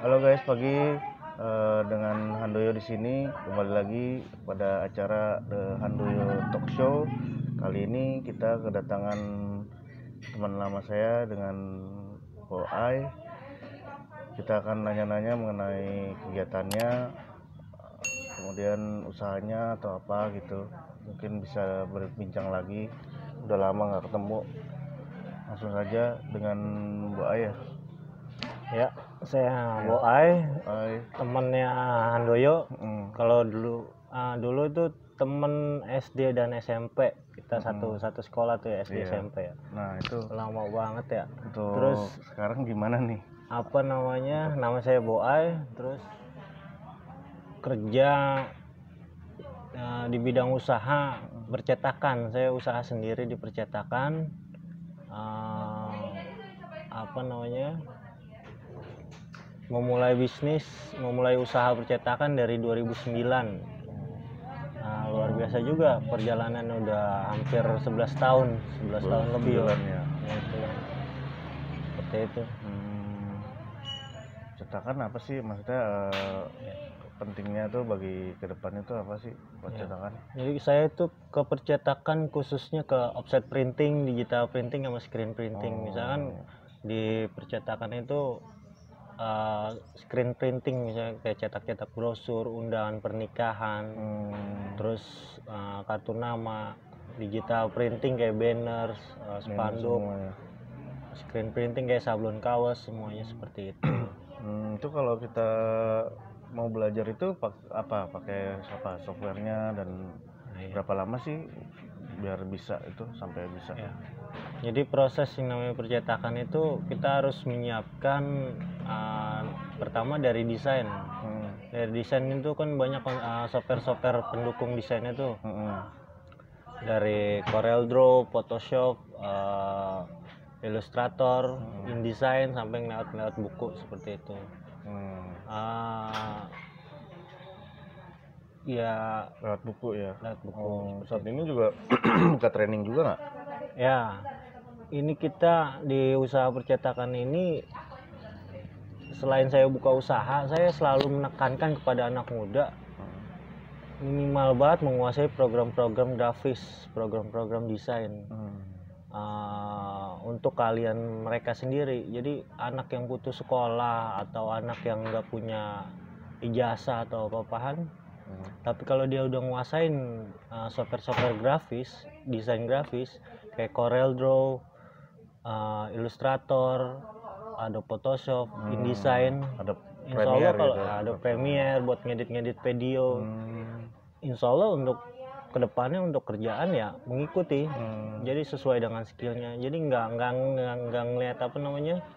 Halo guys, pagi dengan Handoyo di sini kembali lagi pada acara The Handoyo Talk Show. Kali ini kita kedatangan teman lama saya dengan Boai. Kita akan nanya-nanya mengenai kegiatannya, kemudian usahanya atau apa gitu. Mungkin bisa berbincang lagi. Udah lama nggak ketemu. Langsung saja dengan Boai ya. Ya, saya Boai, temennya Handoyo. Kalau dulu itu temen SD dan SMP, kita satu sekolah tuh ya, SD SMP ya. Nah itu lama banget ya. terus sekarang gimana nih? Nama saya Boai, terus kerja di bidang usaha percetakan. Saya usaha sendiri di percetakan. Memulai usaha percetakan dari 2009. Luar biasa juga perjalanan, udah hampir 11 tahun lebih ya. Seperti itu. Percetakan apa sih maksudnya, pentingnya tuh bagi kedepannya tuh apa sih percetakan? Jadi saya itu ke percetakan khususnya ke offset printing, digital printing sama screen printing. Misalkan di percetakan itu screen printing, misalnya kayak cetak-cetak brosur, undangan pernikahan, terus kartu nama, digital printing kayak banner, spanduk, screen printing kayak sablon kaos, semuanya seperti itu. Itu kalau kita mau belajar itu pakai softwarenya dan berapa lama sih biar bisa itu sampai bisa? Ya. Jadi proses yang namanya percetakan itu kita harus menyiapkan pertama dari desain. Dari desain itu kan banyak software pendukung desainnya tuh. Dari CorelDRAW, Photoshop, Illustrator, InDesign, sampai lewat buku seperti itu. Ya, lewat buku ya. Lewat buku. Saat ini juga buka training juga nggak? Ya, ini kita di usaha percetakan ini, selain saya buka usaha, saya selalu menekankan kepada anak muda minimal banget menguasai program-program grafis, program-program desain. Untuk kalian mereka sendiri. Jadi anak yang putus sekolah atau anak yang nggak punya ijazah atau apa-apaan, tapi kalau dia udah nguasain software grafis, desain grafis kayak CorelDRAW, Illustrator, Adobe Photoshop, InDesign, Insya Allah kalau ada Premiere buat ngedit video, Insya Allah untuk kedepannya untuk kerjaan ya mengikuti. Jadi sesuai dengan skillnya. Jadi nggak ngeliat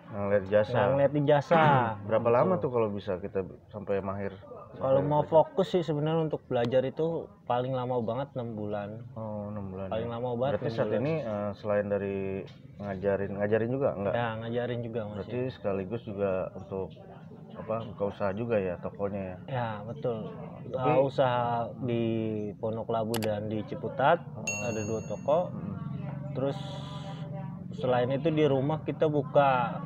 ngeliat ijazah. Berapa lama tuh kalau bisa kita sampai mahir? Kalau mau fokus sih sebenarnya untuk belajar itu paling lama banget 6 bulan. 6 bulan. Paling lama banget. Berarti saat ini selain dari ngajarin juga enggak? Ya, ngajarin juga masih. Berarti sekaligus juga untuk buka usaha juga ya tokonya ya? Ya, betul. Usaha di Pondok Labu dan di Ciputat ada 2 toko. Terus selain itu di rumah kita buka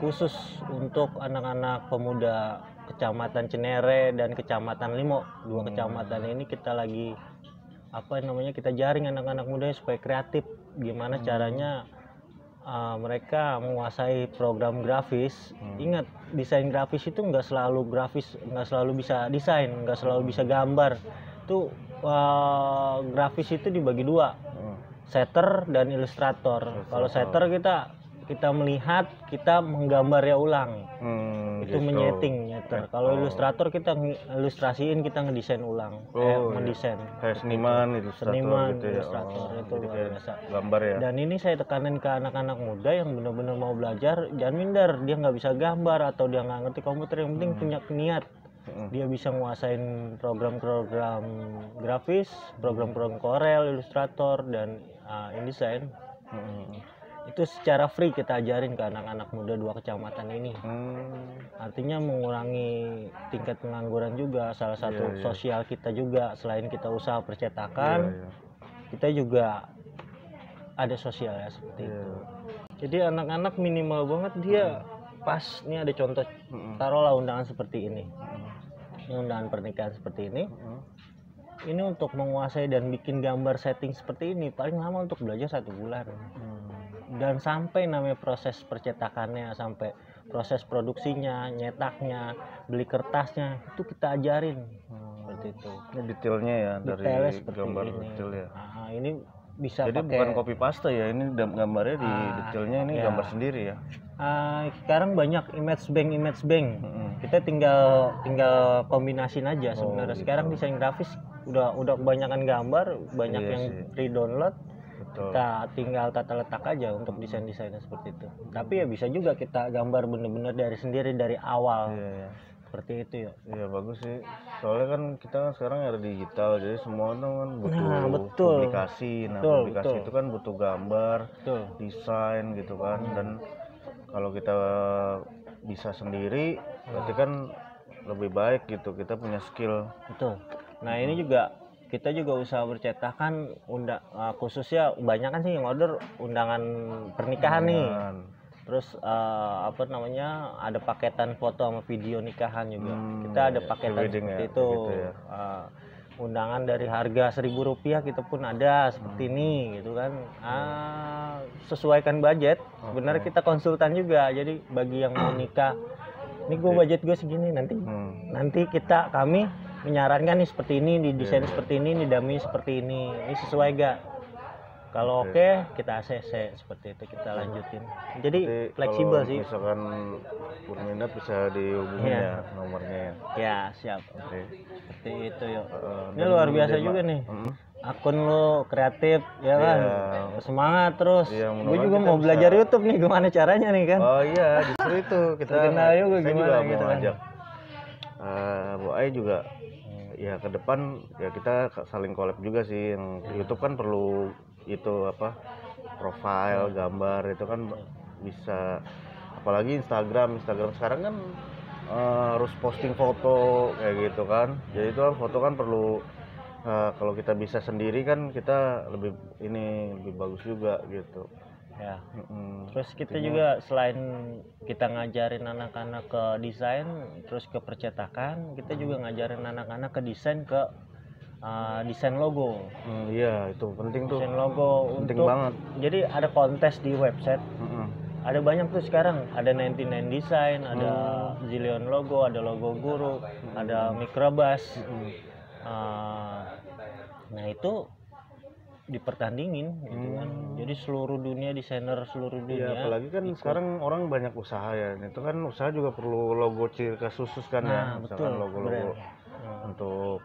khusus untuk anak-anak pemuda Kecamatan Cinere dan Kecamatan Limo. 2 kecamatan ini kita lagi kita jaring anak-anak muda supaya kreatif. Gimana caranya mereka menguasai program grafis. Ingat, desain grafis itu nggak selalu bisa desain, nggak selalu bisa gambar. Itu grafis itu dibagi 2, setter dan ilustrator. Kalau setter kita melihat, kita menggambarnya ulang, itu gitu. Menyetter. Kalau ilustrator kita ilustrasiin, kita ngedesain ulang, mendesain. Kayak seniman ilustrator gitu ya. Itu luar biasa. Gambar ya. Dan ini saya tekanin ke anak-anak muda yang benar-benar mau belajar, jangan minder. Dia nggak bisa gambar atau dia nggak ngerti komputer, yang penting punya niat. Dia bisa nguasain program-program grafis, program-program Corel, Illustrator, dan InDesign. Itu secara free kita ajarin ke anak-anak muda 2 kecamatan ini. Artinya mengurangi tingkat pengangguran juga, salah satu sosial kita juga. Selain kita usaha percetakan, kita juga ada sosialnya seperti itu. Jadi anak-anak minimal banget dia pas ini ada contoh, taruhlah undangan seperti ini. Ini undangan pernikahan seperti ini. Ini untuk menguasai dan bikin gambar setting seperti ini paling lama untuk belajar 1 bulan. Dan sampai namanya proses percetakannya, sampai proses produksinya, nyetaknya, beli kertasnya, itu kita ajarin. Seperti itu. Ini detailnya ya, Detailnya dari seperti gambar ini. detail ya. Ini bisa Jadi pakai, bukan copy paste ya, ini gambarnya di detailnya ini ya. gambar sendiri ya. Sekarang banyak image bank. Kita tinggal kombinasin aja sebenarnya. gitu. Sekarang desain grafis udah kebanyakan gambar, banyak Iya yang sih. free download. Betul. Kita tinggal tata letak aja untuk desainnya seperti itu. Tapi ya bisa juga kita gambar bener-bener dari sendiri dari awal. Iya. Seperti itu ya. Iya bagus sih. Soalnya kan kita kan sekarang era digital, jadi semua itu kan butuh betul. publikasi. Nah, Betul, publikasi betul. itu kan butuh gambar, Betul. desain gitu kan. Dan kalau kita bisa sendiri, berarti kan lebih baik gitu. Kita punya skill. Betul. Nah, ini juga kita juga usaha percetakan khususnya banyak kan sih yang order undangan pernikahan nih. Terus ada paketan foto sama video nikahan juga. Kita ada paketan seperti itu. Gitu ya. Undangan dari harga Rp1.000 kita pun ada seperti ini gitu kan. Sesuaikan budget. Sebenarnya kita konsultan juga. Jadi bagi yang mau nikah, ini budget gue segini, nanti kami menyarankan nih seperti ini, didesain seperti ini, didami seperti ini sesuai gak? Kalau oke, kita ACC seperti itu, kita lanjutin. Jadi fleksibel sih. Misalkan berminat bisa dihubungi ya nomornya. Ya siap. Seperti itu yuk. Ini Dan luar biasa juga nih. Akun lo kreatif ya kan. Semangat terus. Gue juga mau belajar YouTube nih, gimana caranya nih kan? Oh iya, justru itu kita. Kenal juga gimana gitu mau kan. ajak Bu Ai juga. Ya ke depan ya kita saling collab juga sih. Yang YouTube kan perlu itu profile gambar itu kan bisa, apalagi Instagram sekarang kan harus posting foto kayak gitu kan. Jadi itu kan foto kan perlu, kalau kita bisa sendiri kan kita lebih bagus juga gitu ya. Terus kita juga selain kita ngajarin anak-anak ke desain terus ke percetakan, kita juga ngajarin anak-anak ke desain desain logo. Iya itu penting tuh. Desain logo penting banget. Jadi ada kontes di website. Ada banyak tuh sekarang. Ada 99 Design, ada Zillion Logo, ada Logo Guru, ada Microbus. Nah itu dipertandingin gitu kan. Jadi seluruh dunia, desainer seluruh dunia. Iya, apalagi kan sekarang orang banyak usaha ya. Itu kan usaha juga perlu logo ciri khas khusus kan ya. Misalkan logo-logo untuk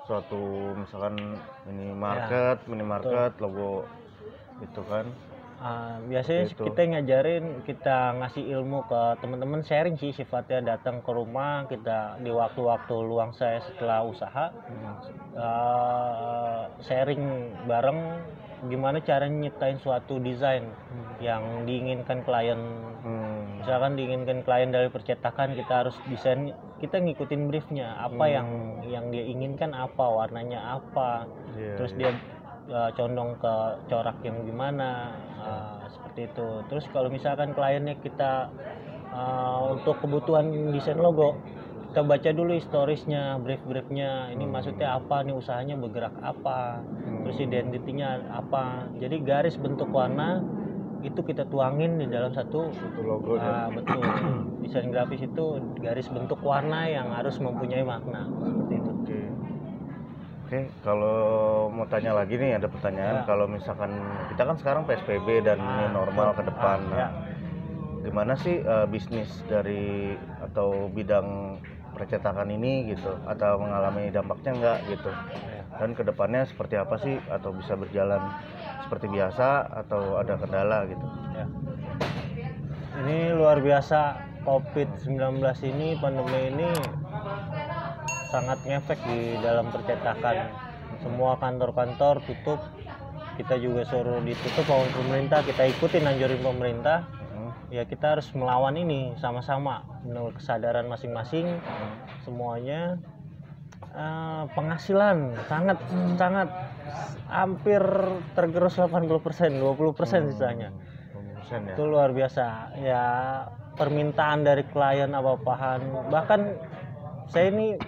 suatu misalkan minimarket, logo itu kan. Biasanya kita ngajarin, kita ngasih ilmu ke teman-teman, sharing sih sifatnya, datang ke rumah kita di waktu-waktu luang saya setelah usaha, sharing bareng gimana cara nyiptain suatu desain yang diinginkan klien. Misalkan diinginkan klien dari percetakan, kita harus desain, kita ngikutin briefnya apa yang dia inginkan, apa warnanya apa, terus dia condong ke corak yang gimana, seperti itu. Terus kalau misalkan kliennya kita untuk kebutuhan desain logo, kita baca dulu historisnya, briefnya, ini maksudnya apa nih, usahanya bergerak apa, terus identitinya apa. Jadi garis bentuk warna itu kita tuangin di dalam satu logo. Betul. Desain grafis itu garis bentuk warna yang harus mempunyai makna seperti itu. Oke, kalau mau tanya lagi nih, ada pertanyaan. Kalau misalkan kita kan sekarang PSBB dan ini normal ke depan, gimana sih bisnis dari atau bidang percetakan ini gitu, atau mengalami dampaknya enggak gitu? Dan kedepannya seperti apa sih, atau bisa berjalan seperti biasa atau ada kendala gitu? Ini luar biasa, COVID-19 ini, pandemi ini sangat ngefek di dalam percetakan. Semua kantor-kantor tutup, kita juga suruh ditutup oleh pemerintah, kita ikutin anjurin pemerintah. Ya kita harus melawan ini sama-sama, menurut kesadaran masing-masing. Semuanya penghasilan sangat hampir tergerus 80%, 20% sisanya. Ya. Itu luar biasa ya. permintaan dari klien apa-apaan. Bahkan saya ini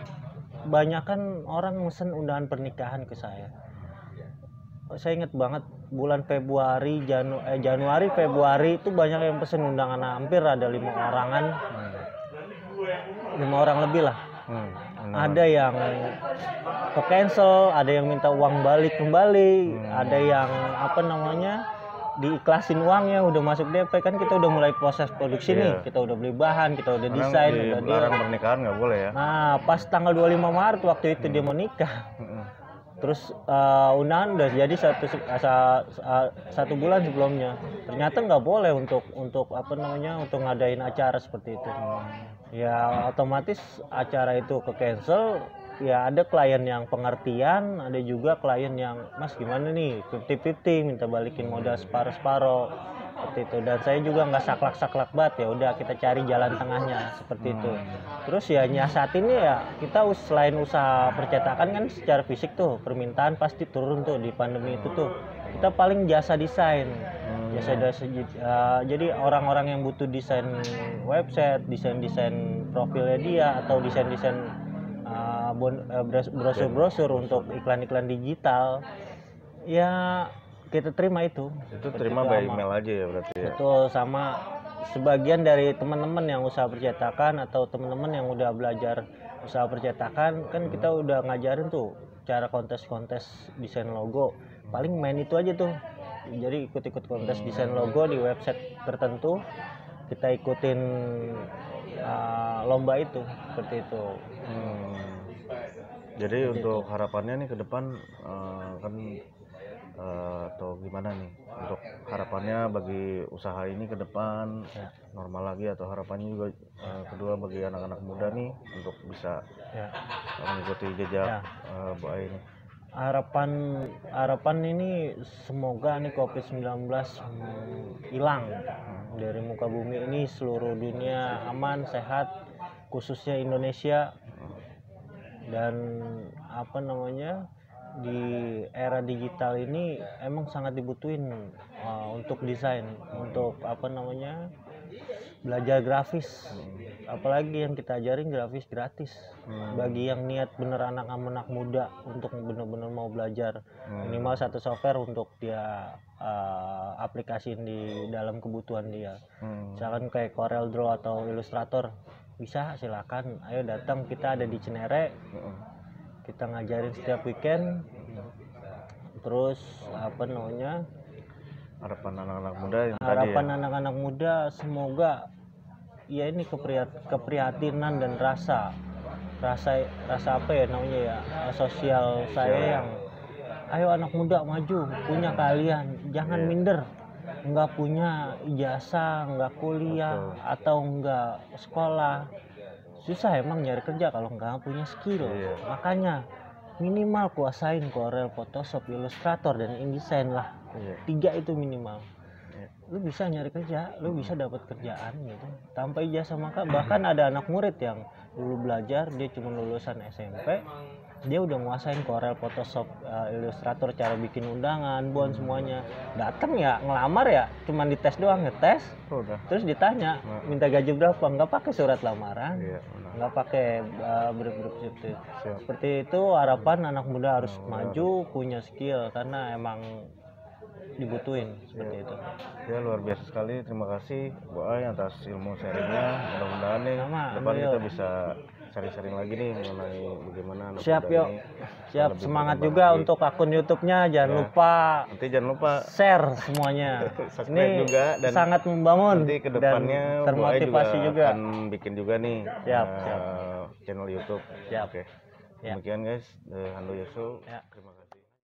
banyak kan orang mesen undangan pernikahan ke saya. Saya ingat banget bulan Februari, Januari, Februari itu banyak yang pesen undangan, hampir ada 5 orangan, 5 orang lebih lah. Ada yang ke cancel, ada yang minta uang balik kembali, ada yang diikhlasin uangnya, udah masuk DP, kan kita udah mulai proses produksi nih, kita udah beli bahan, kita udah desain, udah larang pernikahan nggak boleh ya. Nah pas tanggal 25 Maret waktu itu dia mau nikah, terus undangan udah jadi satu bulan sebelumnya, ternyata nggak boleh untuk untuk ngadain acara seperti itu. Ya otomatis acara itu ke cancel. Ya ada klien yang pengertian, ada juga klien yang mas gimana nih 50-50 minta balikin modal separuh seperti itu. Dan saya juga nggak saklak banget, ya udah kita cari jalan tengahnya seperti itu. Terus ya saat ini ya kita selain usaha percetakan kan secara fisik tuh permintaan pasti turun tuh di pandemi itu tuh. Kita paling jasa desain. Jadi orang-orang yang butuh desain website, desain profilnya dia, atau desain brosur untuk iklan-iklan digital, ya kita terima itu. Terima by email aja ya berarti ya. Betul, sama sebagian dari teman-teman yang usaha percetakan atau teman-teman yang udah belajar usaha percetakan, kan kita udah ngajarin tuh cara kontes-kontes desain logo. Paling main itu aja tuh. Jadi ikut-ikut kontes desain logo di website tertentu, kita ikutin lomba itu seperti itu. Jadi untuk harapannya nih ke depan atau gimana nih untuk harapannya bagi usaha ini ke depan normal lagi, atau harapannya juga kedua bagi anak-anak muda nih untuk bisa mengikuti jejak Bu Ai ini. Harapan ini semoga nih COVID-19 hilang dari muka bumi ini, seluruh dunia aman, sehat, khususnya Indonesia. Dan di era digital ini emang sangat dibutuhin untuk desain, untuk belajar grafis, apalagi yang kita ajarin grafis gratis bagi yang niat bener anak-anak muda untuk bener-bener mau belajar. Minimal satu software untuk dia aplikasiin di dalam kebutuhan dia. Misalkan kayak Corel Draw atau Illustrator, bisa silakan, ayo datang, kita ada di Cinere, kita ngajarin setiap weekend. Terus harapan anak-anak muda anak-anak muda semoga ya ini keprihatinan dan rasa sosial saya yang ayo anak muda maju, punya kalian, jangan minder. Nggak punya ijazah, nggak kuliah, atau nggak sekolah, susah emang nyari kerja kalau nggak punya skill. Makanya minimal kuasain Corel, Photoshop, Illustrator, dan InDesign lah. 3 itu minimal. Lu bisa nyari kerja, lu bisa dapat kerjaan gitu tanpa ijazah. Bahkan ada anak murid yang dulu belajar, dia cuma lulusan SMP, dia udah nguasain Corel, Photoshop, Illustrator, cara bikin undangan, semuanya. Datang ya ngelamar ya cuman dites doang, ngetes, terus ditanya minta gaji berapa, nggak pakai surat lamaran, nggak pakai brief seperti itu. Harapan anak muda harus maju, punya skill, karena emang dibutuhin seperti itu. Ya luar biasa sekali, terima kasih Bu Ai atas ilmu sharingnya. Mudah-mudahan nih depan kita bisa sering-sering lagi nih mengenai bagaimana anak siap muda yuk ini siap, semangat juga lagi untuk akun YouTube-nya, jangan lupa nanti jangan lupa share semuanya. Ini juga, dan sangat membangun nanti kedepannya dan termotivasi juga akan bikin juga nih siap. Channel YouTube. Siap. Oke. Demikian guys, Handoyo Show. Terima kasih.